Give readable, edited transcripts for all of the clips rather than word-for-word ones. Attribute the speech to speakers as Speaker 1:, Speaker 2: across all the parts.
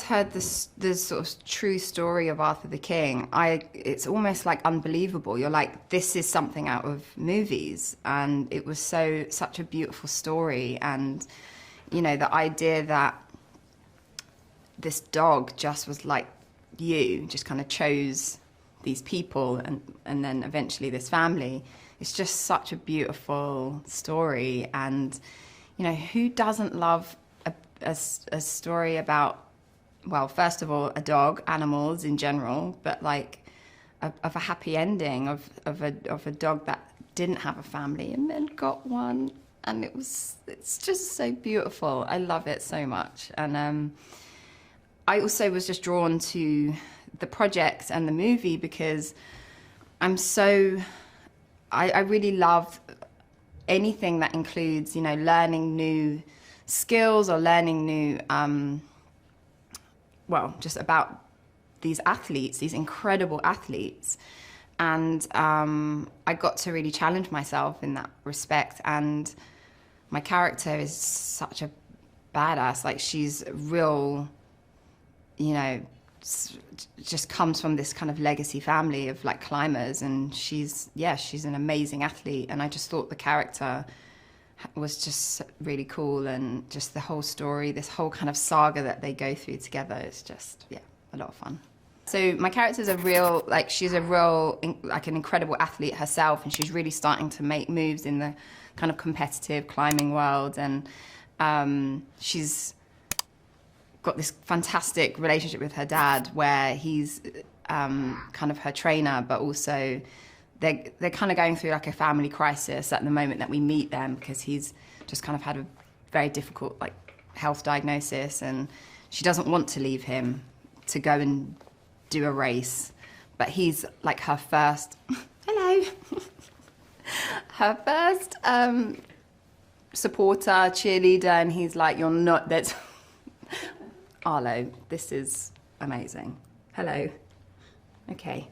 Speaker 1: heard this sort of true story of Arthur the King, it's almost like unbelievable. You're like, this is something out of movies, and it was such a beautiful story. And you know, the idea that this dog just was like you, just kind of chose these people and then eventually this family. It's just such a beautiful story. And you know, who doesn't love a story about, well, first of all, a dog, animals in general, but like of a happy ending of a dog that didn't have a family and then got one, and it's just so beautiful. I love it so much. And I also was just drawn to the project and the movie because I really love anything that includes, you know, learning new skills or learning new, just about these athletes, these incredible athletes. And I got to really challenge myself in that respect. And my character is such a badass. Like, she's real, you know, just comes from this kind of legacy family of like climbers, and she's an amazing athlete. And I just thought the character was just really cool, and just the whole story, this whole kind of saga that they go through together is just, a lot of fun. So my character's she's a real, like an incredible athlete herself, and she's really starting to make moves in the kind of competitive climbing world. And she's got this fantastic relationship with her dad, where he's kind of her trainer, but also they're kind of going through like a family crisis at the moment that we meet them, because he's just kind of had a very difficult like health diagnosis, and she doesn't want to leave him to go and do a race, but he's like her first her first supporter, cheerleader, and he's like, you're not, that's Arlo, this is amazing. Hello. Okay.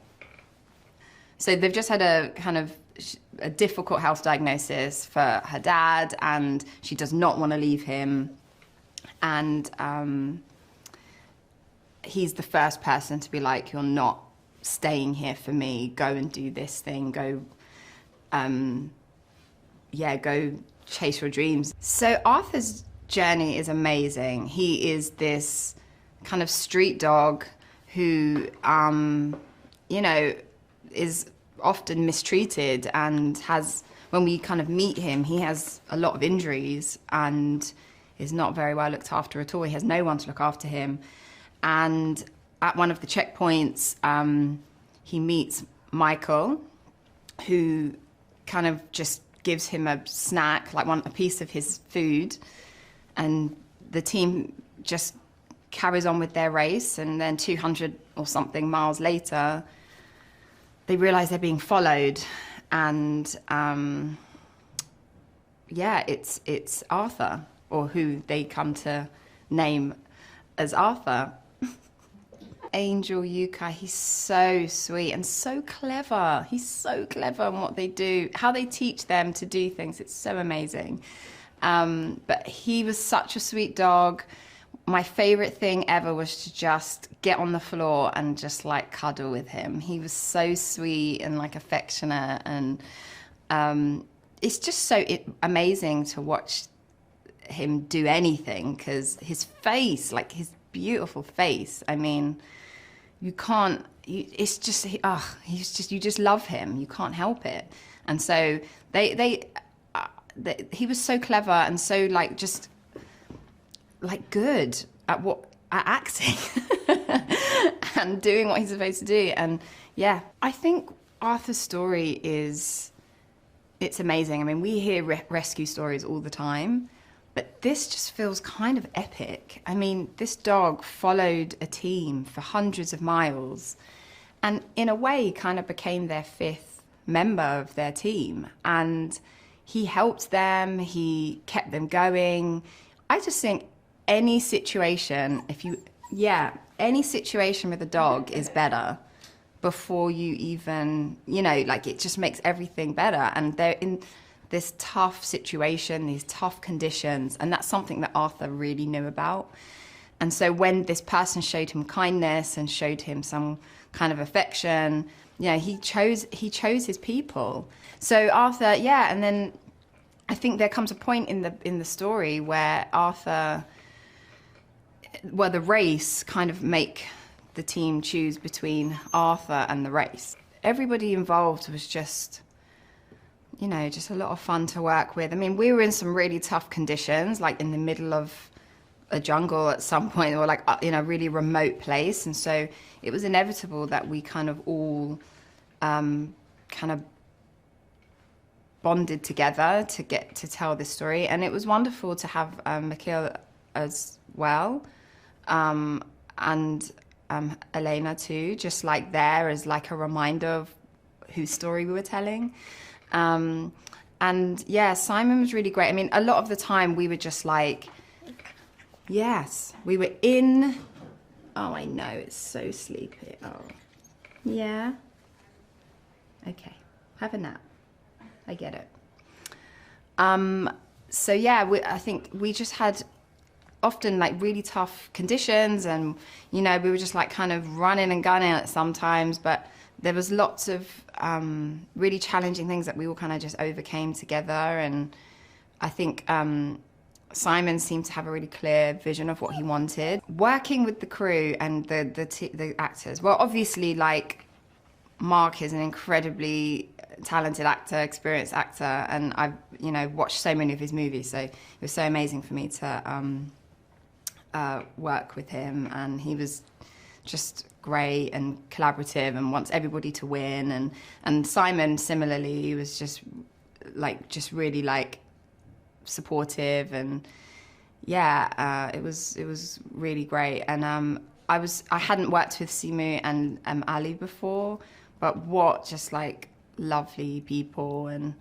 Speaker 1: So they've just had a difficult health diagnosis for her dad, and she does not want to leave him. And he's the first person to be like, you're not staying here for me. Go and do this thing. Go chase your dreams. So Arthur's journey is amazing. He is this kind of street dog who, you know, is often mistreated, and when we kind of meet him, he has a lot of injuries and is not very well looked after at all. He has no one to look after him. And at one of the checkpoints, he meets Michael, who kind of just gives him a snack, like a piece of his food. And the team just carries on with their race, and then 200 or something miles later, they realize they're being followed, and it's Arthur, or who they come to name as Arthur. Angel Yukai, he's so sweet and so clever. He's so clever in what they do, how they teach them to do things. It's so amazing. But he was such a sweet dog. My favorite thing ever was to just get on the floor and just like cuddle with him. He was so sweet and like affectionate, and it's just so amazing to watch him do anything, because his face, like his beautiful face, I mean, you just love him. You can't help it. And so he was so clever and so like just like good at acting and doing what he's supposed to do. And yeah, I think Arthur's story it's amazing. I mean, we hear rescue stories all the time, but this just feels kind of epic. I mean, this dog followed a team for hundreds of miles, and in a way kind of became their fifth member of their team. And he helped them, he kept them going. I just think any situation any situation with a dog is better before you even, like, it just makes everything better. And they're in this tough situation, these tough conditions, and that's something that Arthur really knew about. And so when this person showed him kindness and showed him some kind of affection, he chose his people. So Arthur, and then I think there comes a point in the story where the race kind of make the team choose between Arthur and the race. Everybody involved was just just a lot of fun to work with. I mean, we were in some really tough conditions, like in the middle of a jungle at some point, or like in a really remote place. And so it was inevitable that we kind of all kind of bonded together to get to tell this story. And it was wonderful to have Mikhail as well, and Elena too, just like there as like a reminder of whose story we were telling. And yeah, Simon was really great. I mean, a lot of the time we were just like, yes, we were in, oh, I know, it's so sleepy. Oh, yeah. Okay, have a nap. I get it. So yeah, I think we just had often like really tough conditions, and we were just like kind of running and gunning at sometimes, but there was lots of really challenging things that we all kind of just overcame together. And I think Simon seemed to have a really clear vision of what he wanted. Working with the crew and the actors, well, obviously, like, Mark is an incredibly talented actor, experienced actor, and I've watched so many of his movies, so it was so amazing for me to work with him, and he was just great and collaborative and wants everybody to win. And Simon similarly, he was just really like supportive, and it was really great. And I hadn't worked with Simu and Ali before, but what just like lovely people. And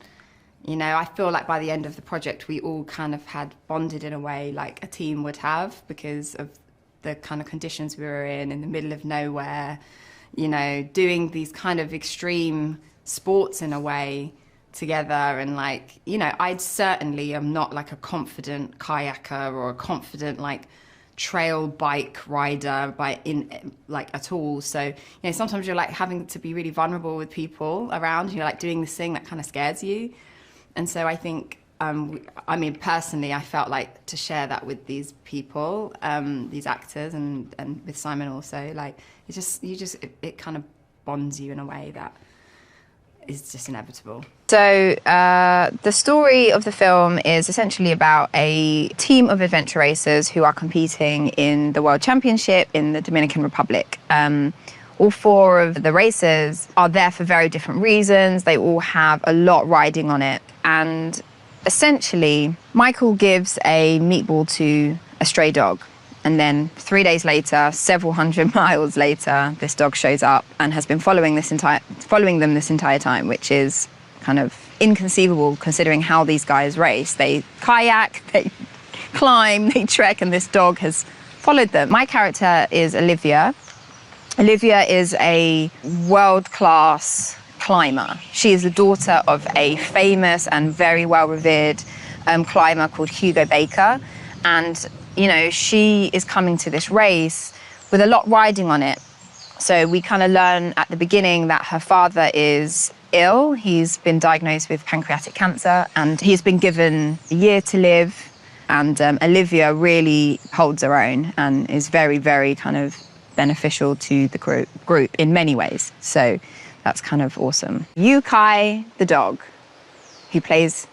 Speaker 1: I feel like by the end of the project we all kind of had bonded in a way like a team would have, because of the kind of conditions we were in the middle of nowhere, doing these kind of extreme sports in a way together. And like, I certainly am not like a confident kayaker or a confident like trail bike rider at all. So, sometimes you're like having to be really vulnerable with people around, you're like doing this thing that kind of scares you. And so I think, personally, I felt like to share that with these people, these actors, and with Simon also, like, it kind of bonds you in a way that is just inevitable.
Speaker 2: So the story of the film is essentially about a team of adventure racers who are competing in the World Championship in the Dominican Republic. All four of the racers are there for very different reasons. They all have a lot riding on it. And essentially, Michael gives a meatball to a stray dog. And then 3 days later, several hundred miles later, this dog shows up and has been following them this entire time, which is kind of inconceivable considering how these guys race. They kayak, they climb, they trek, and this dog has followed them. My character is Olivia. Olivia is a world-class climber. She is the daughter of a famous and very well-revered climber called Hugo Baker. And, she is coming to this race with a lot riding on it. So we kind of learn at the beginning that her father is ill. He's been diagnosed with pancreatic cancer, and he's been given a year to live. And Olivia really holds her own and is very, very kind of beneficial to the group in many ways. So that's kind of awesome. Yukai, the dog, who plays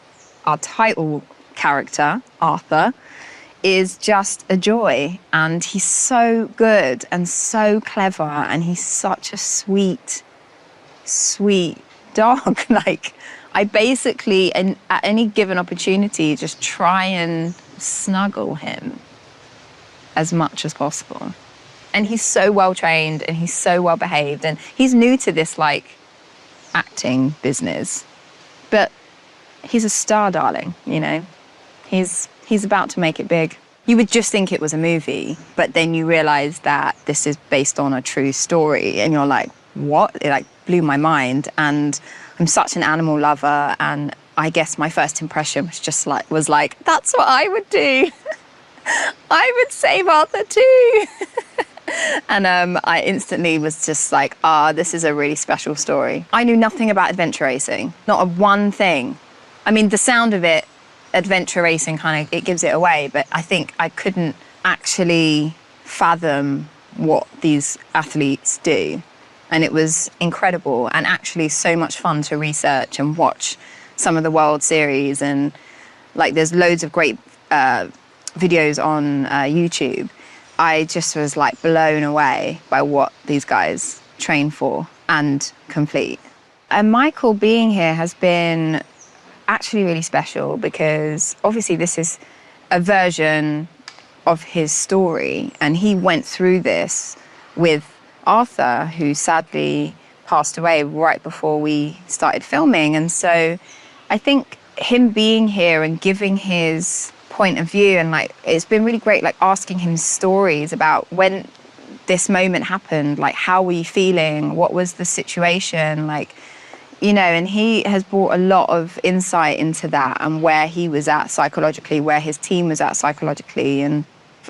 Speaker 2: our title character, Arthur, is just a joy. And he's so good and so clever, and he's such a sweet, sweet dog. Like, I basically, at any given opportunity, just try and snuggle him as much as possible. And he's so well trained and he's so well behaved, and he's new to this like acting business, but he's a star, darling. He's about to make it big. You would just think it was a movie, but then you realize that this is based on a true story, and you're like, what? It like blew my mind. And I'm such an animal lover, and I guess my first impression was just like, that's what I would do. I would save Arthur too. And I instantly was just like, this is a really special story. I knew nothing about adventure racing, not a one thing. I mean, the sound of it, adventure racing it gives it away, but I think I couldn't actually fathom what these athletes do. And it was incredible and actually so much fun to research and watch some of the World Series. And like, there's loads of great videos on YouTube. I just was like blown away by what these guys train for and complete. And Michael being here has been actually really special because obviously this is a version of his story, and he went through this with Arthur, who sadly passed away right before we started filming. And so I think him being here and giving his point of view, and like, it's been really great, like asking him stories about when this moment happened, like how were you feeling, what was the situation, like, you know, and he has brought a lot of insight into that and where he was at psychologically, where his team was at psychologically. And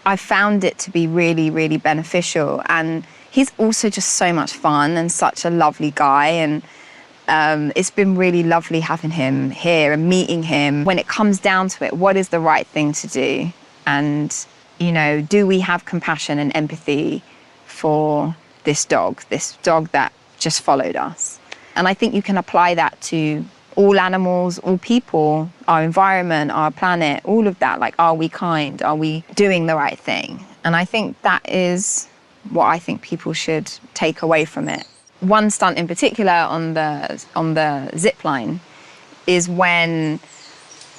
Speaker 2: I found it to be really, really beneficial. And he's also just so much fun and such a lovely guy. And it's been really lovely having him here and meeting him. When it comes down to it, what is the right thing to do? And, you know, do we have compassion and empathy for this dog that just followed us? And I think you can apply that to all animals, all people, our environment, our planet, all of that. Like, are we kind? Are we doing the right thing? And I think that is what I think people should take away from it. One stunt in particular on the zip line is when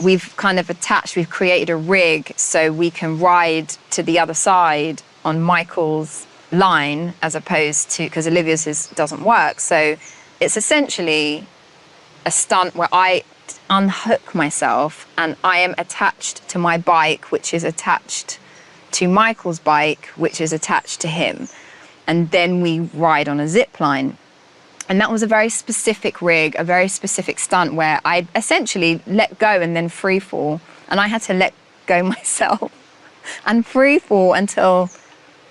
Speaker 2: we've created a rig so we can ride to the other side on Michael's line, as opposed to, because Olivia's doesn't work. So it's essentially a stunt where I unhook myself and I am attached to my bike, which is attached to Michael's bike, which is attached to him. And then we ride on a zip line. And that was a very specific rig, a very specific stunt where I essentially let go and then free fall. And I had to let go myself and free fall until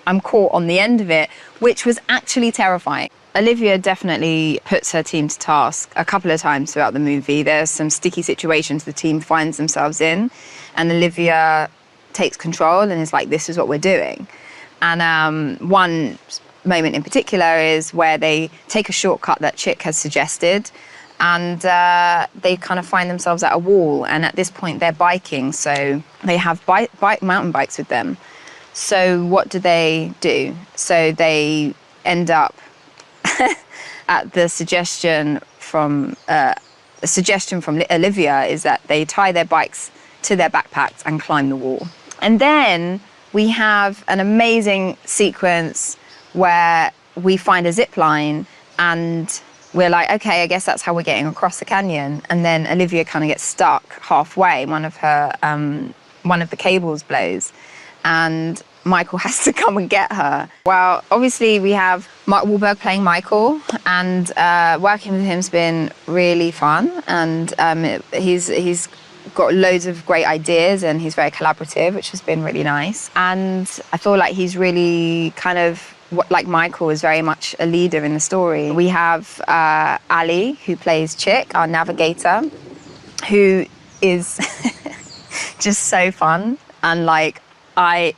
Speaker 2: I'm caught on the end of it, which was actually terrifying. Olivia definitely puts her team to task a couple of times throughout the movie. There's some sticky situations the team finds themselves in, and Olivia takes control and is like, this is what we're doing. And one moment in particular is where they take a shortcut that Chick has suggested, and they kind of find themselves at a wall. And at this point, they're biking, so they have mountain bikes with them. So what do? So they end up at the suggestion from Olivia is that they tie their bikes to their backpacks and climb the wall. And then we have an amazing sequence where we find a zip line and we're like, okay, I guess that's how we're getting across the canyon. And then Olivia kind of gets stuck halfway. One of the cables blows and Michael has to come and get her. Well, obviously we have Mark Wahlberg playing Michael, and working with him's been really fun. And he's got loads of great ideas and he's very collaborative, which has been really nice. And I feel like he's really kind of, like Michael, is very much a leader in the story. We have Ali, who plays Chick, our navigator, who is just so fun. And like, I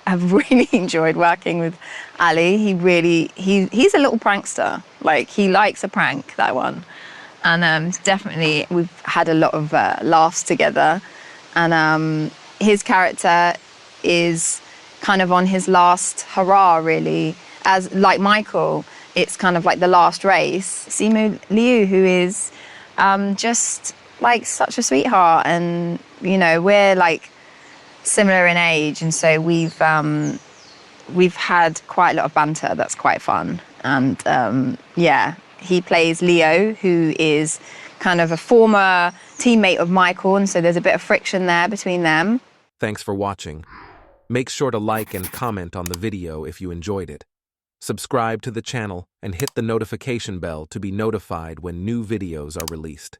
Speaker 2: have really enjoyed working with Ali. He's a little prankster. Like, he likes a prank, that one. And definitely we've had a lot of laughs together. And his character is kind of on his last hurrah, really. As like Michael, it's kind of like the last race. Simu Liu, who is just like such a sweetheart, and you know, we're like similar in age, and so we've had quite a lot of banter that's quite fun. And yeah, he plays Leo, who is kind of a former teammate of Michael, and so there's a bit of friction there between them.
Speaker 3: Thanks for watching. Make sure to like and comment on the video if you enjoyed it. Subscribe to the channel and hit the notification bell to be notified when new videos are released.